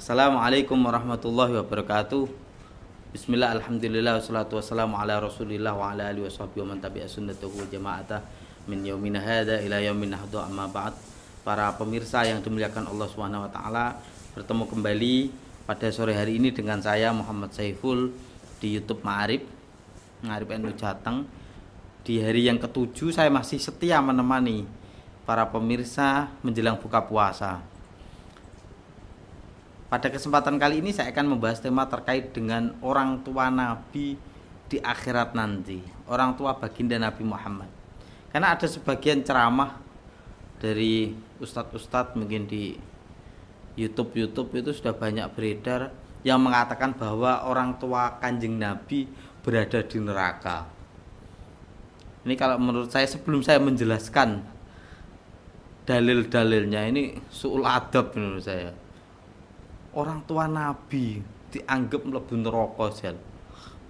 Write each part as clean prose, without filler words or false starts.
Assalamualaikum warahmatullahi wabarakatuh. Bismillah, alhamdulillah, wassalatu wassalamu ala rasulillah wa ala alihi wa sahbihi wa man tabi'a sunnatahu jama'atah min yaumina hadha ila yaumin nahdu amma ba'd. Para pemirsa yang dimuliakan Allah Subhanahu wa taala, bertemu kembali pada sore hari ini dengan saya Muhammad Saiful di YouTube Ma'arif NU Jateng. Di hari yang ketujuh saya masih setia menemani para pemirsa menjelang buka puasa. Pada kesempatan kali ini saya akan membahas tema terkait dengan orang tua Nabi di akhirat nanti, orang tua baginda Nabi Muhammad. Karena ada sebagian ceramah dari ustadz-ustadz mungkin di YouTube itu sudah banyak beredar yang mengatakan bahwa orang tua Kanjeng Nabi berada di neraka. Ini kalau menurut saya, sebelum saya menjelaskan dalil-dalilnya, ini su'ul adab menurut saya. Orang tua Nabi dianggap mlebu neraka jal.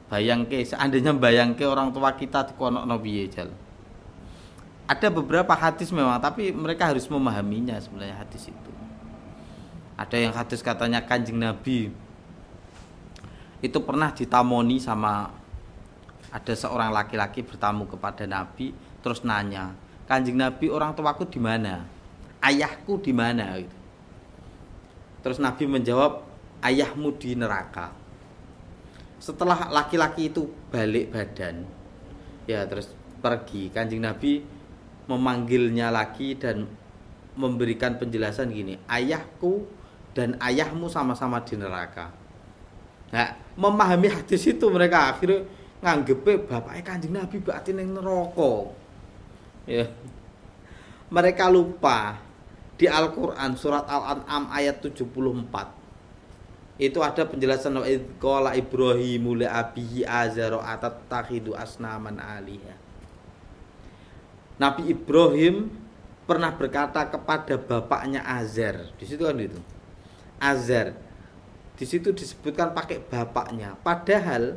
Bayangke, seandainya bayangke orang tua kita dikonokno piye jal. Ada beberapa hadis memang, tapi mereka harus memahaminya sebenarnya hadis itu. Ada yang hadis katanya Kanjeng Nabi itu pernah ditamoni sama, ada seorang laki-laki bertamu kepada Nabi, terus nanya, Kanjeng Nabi, orang tuaku di mana? Ayahku di mana? Gitu. Terus Nabi menjawab, ayahmu di neraka. Setelah laki-laki itu balik badan, ya terus pergi, Kanjeng Nabi memanggilnya lagi dan memberikan penjelasan gini, ayahku dan ayahmu sama-sama di neraka. Nah, memahami hadis itu mereka akhirnya nganggepe bapaknya Kanjeng Nabi berarti ning neraka. Ya. Mereka lupa di Al-Quran surat Al-An'am ayat 74 itu ada penjelasan wa idz qala Ibrahimu li abihi azara atattakhidu asnaman aliha. Nabi Ibrahim pernah berkata kepada bapaknya Azar. Di situ kan itu. Azar. Di situ disebutkan pakai bapaknya. Padahal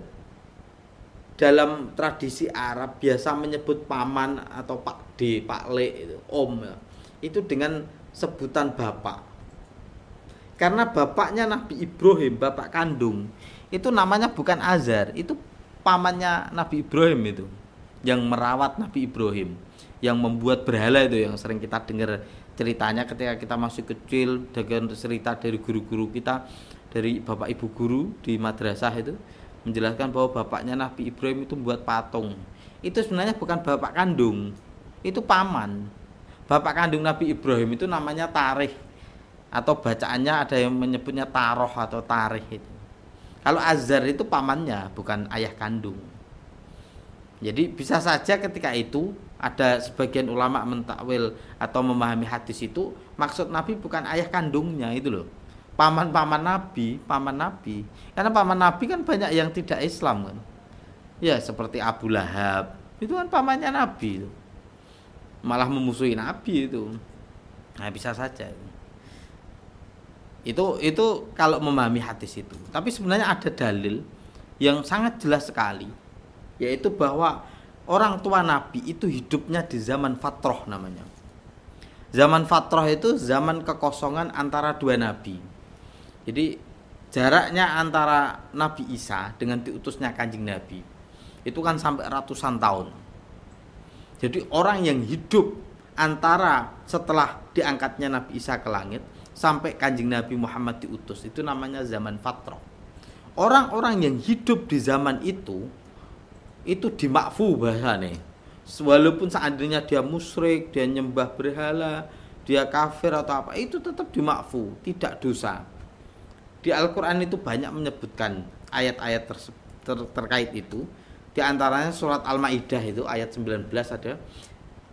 dalam tradisi Arab biasa menyebut paman atau Pak D, Pak Le itu, Om ya. Itu dengan sebutan bapak. Karena bapaknya Nabi Ibrahim, bapak kandung, itu namanya bukan Azar, itu pamannya Nabi Ibrahim itu, yang merawat Nabi Ibrahim, yang membuat berhala itu, yang sering kita dengar ceritanya ketika kita masih kecil, dengan cerita dari guru-guru kita, dari bapak ibu guru di madrasah itu menjelaskan bahwa bapaknya Nabi Ibrahim itu membuat patung. Itu sebenarnya bukan bapak kandung, itu paman. Bapak kandung Nabi Ibrahim itu namanya Tarikh, atau bacaannya ada yang menyebutnya Taroh atau Tarikh itu. Kalau Azar itu pamannya, bukan ayah kandung. Jadi bisa saja ketika itu ada sebagian ulama mentakwil atau memahami hadis itu maksud Nabi bukan ayah kandungnya itu loh. Paman Nabi. Karena paman Nabi kan banyak yang tidak Islam kan. Ya seperti Abu Lahab, itu kan pamannya Nabi itu. Malah memusuhi Nabi itu. Nah, bisa saja itu kalau memahami hadis itu. Tapi sebenarnya ada dalil yang sangat jelas sekali, yaitu bahwa orang tua Nabi itu hidupnya di zaman fatrah namanya. Zaman fatrah itu zaman kekosongan antara dua nabi. Jadi jaraknya antara Nabi Isa dengan diutusnya Kanjeng Nabi itu kan sampai ratusan tahun. Jadi orang yang hidup antara setelah diangkatnya Nabi Isa ke langit sampai Kanjeng Nabi Muhammad diutus, itu namanya zaman fatrah. Orang-orang yang hidup di zaman itu dimakfu bahasanya. Walaupun seandainya dia musyrik, dia nyembah berhala, dia kafir atau apa, itu tetap dimakfu, tidak dosa. Di Al-Quran itu banyak menyebutkan ayat-ayat terkait itu. Di antaranya surat Al-Maidah itu ayat 19 ada,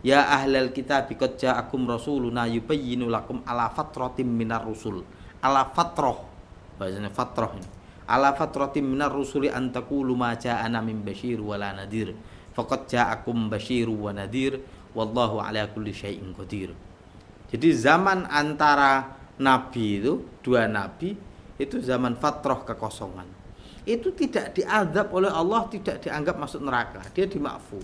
ya ahlal kitab qad ja'akum rasuluna yubayyinu lakum ala fatratim minar rusul. Ala fatrah, bahasanya fatrah ini. Ala fatratim minar rusuli an taqulu ma ja'ana min basyir wala nadhir. Faqad ja'akum basyiru wa nadhir wallahu ala kulli syai'in qadir. Jadi zaman antara nabi itu, dua nabi, itu zaman fatrah kekosongan. Itu tidak diazab oleh Allah, tidak dianggap masuk neraka, dia dimakfu.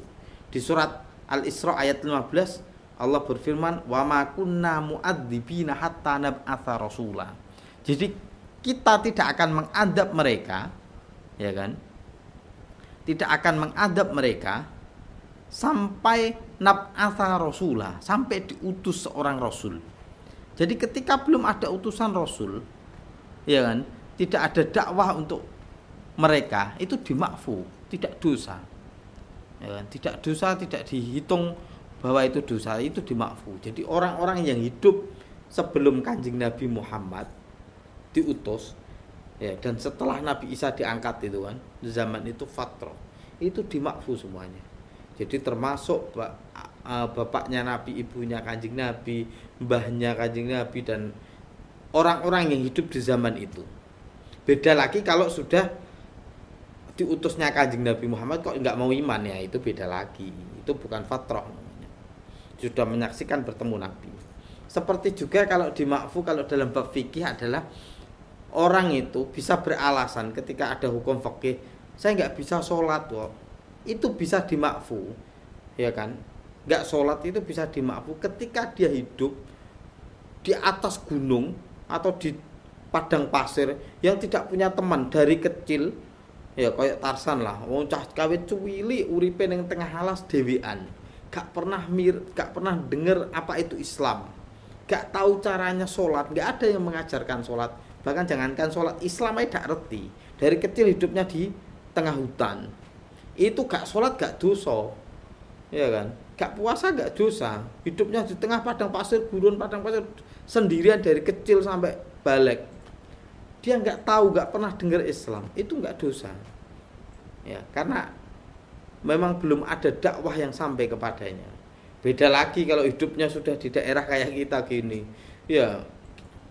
Di surat Al-Isra ayat 15 Allah berfirman, wa ma kunna mu'adzibina hatta nab'atsa rasula. Jadi kita tidak akan mengadab mereka, ya kan? Tidak akan mengadab mereka sampai nab'atha rasulah, sampai diutus seorang rasul. Jadi ketika belum ada utusan rasul, ya kan, tidak ada dakwah untuk mereka, itu dimakfu, tidak dosa. Ya kan? Tidak dosa, tidak dihitung bahwa itu dosa, itu dimakfu. Jadi orang-orang yang hidup sebelum Kanjeng Nabi Muhammad diutus, ya, dan setelah Nabi Isa diangkat itu kan, zaman itu fatrah, itu dimakfu semuanya. Jadi termasuk bapaknya Nabi, ibunya Kanjeng Nabi, mbahnya Kanjeng Nabi, dan orang-orang yang hidup di zaman itu. Beda lagi kalau sudah diutusnya Kanjeng Nabi Muhammad kok nggak mau iman, ya itu beda lagi. Itu bukan fatrah namanya. Sudah menyaksikan bertemu Nabi. Seperti juga kalau dimakfu, kalau dalam bab fikih adalah orang itu bisa beralasan ketika ada hukum fikih, saya nggak bisa sholat kok, itu bisa dimakfu, ya kan? Nggak sholat itu bisa dimakfu ketika dia hidup di atas gunung atau di padang pasir yang tidak punya teman dari kecil, ya kayak Tarsan lah, wong cah kawit cuwili uripe ning tengah alas dhewean, gak pernah denger apa itu Islam, gak tahu caranya sholat, gak ada yang mengajarkan sholat, bahkan jangankan sholat, Islam aja gak ngerti, dari kecil hidupnya di tengah hutan, itu gak sholat gak dosa, ya kan, gak puasa gak dosa, hidupnya di tengah padang pasir, gurun padang pasir sendirian dari kecil sampai balik, dia nggak tahu, nggak pernah dengar Islam, itu nggak dosa, ya, karena memang belum ada dakwah yang sampai kepadanya. Beda lagi kalau hidupnya sudah di daerah kayak kita gini, ya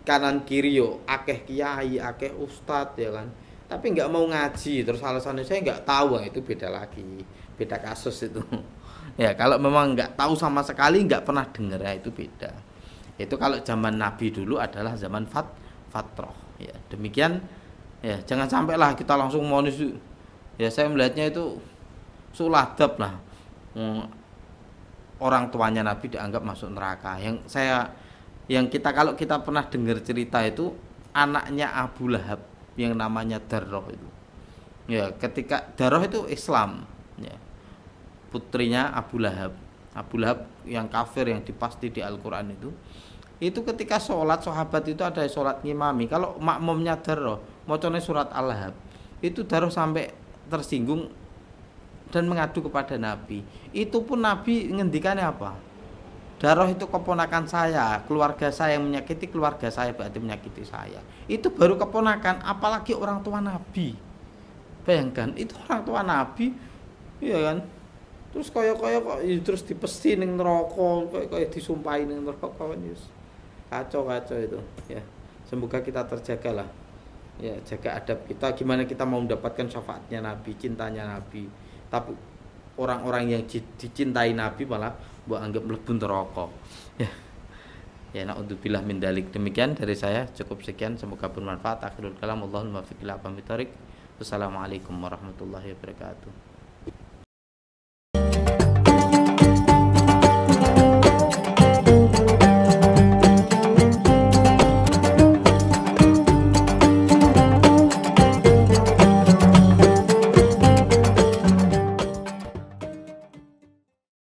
kanan kiri yo akeh kiai, akeh ustadz, ya kan, tapi nggak mau ngaji, terus alasannya saya nggak tahu, itu beda lagi, beda kasus itu. Ya kalau memang nggak tahu sama sekali, nggak pernah dengar, ya itu beda. Itu kalau zaman Nabi dulu adalah zaman fatrah. Ya, demikian, ya, jangan sampailah kita langsung monis. Ya, saya melihatnya itu suladab lah. Orang tuanya Nabi dianggap masuk neraka. Yang kita kalau kita pernah dengar cerita itu anaknya Abu Lahab yang namanya Darroh itu. Ya, ketika Darroh itu Islam, ya. Putrinya Abu Lahab. Abu Lahab yang kafir yang dipasti di Al-Qur'an itu ketika sholat, sahabat itu ada sholat ngimami, kalau makmumnya Darroh mocone surat Al-Lahab, itu Darroh sampai tersinggung dan mengadu kepada Nabi. Itu pun Nabi ngendikannya apa? Darroh itu keponakan saya, keluarga saya yang menyakiti keluarga saya berarti menyakiti saya. Itu baru keponakan, apalagi orang tua Nabi. Bayangkan, itu orang tua Nabi, iya kan? Terus kaya kok terus dipesti ning neraka, kaya disumpahi ning neraka kan. Kacau itu, ya. Semoga kita terjaga lah, ya, jaga adab kita, gimana kita mau mendapatkan syafaatnya Nabi, cintanya Nabi, tapi orang-orang yang dicintai Nabi malah buat anggap mlebu neraka, ya. Ya, naudzubillah min dalik. Demikian dari saya, cukup sekian, semoga bermanfaat. Akhirul kalam, Allahumma fiqh ila aqwamit thoriq. Wassalamualaikum warahmatullahi wabarakatuh.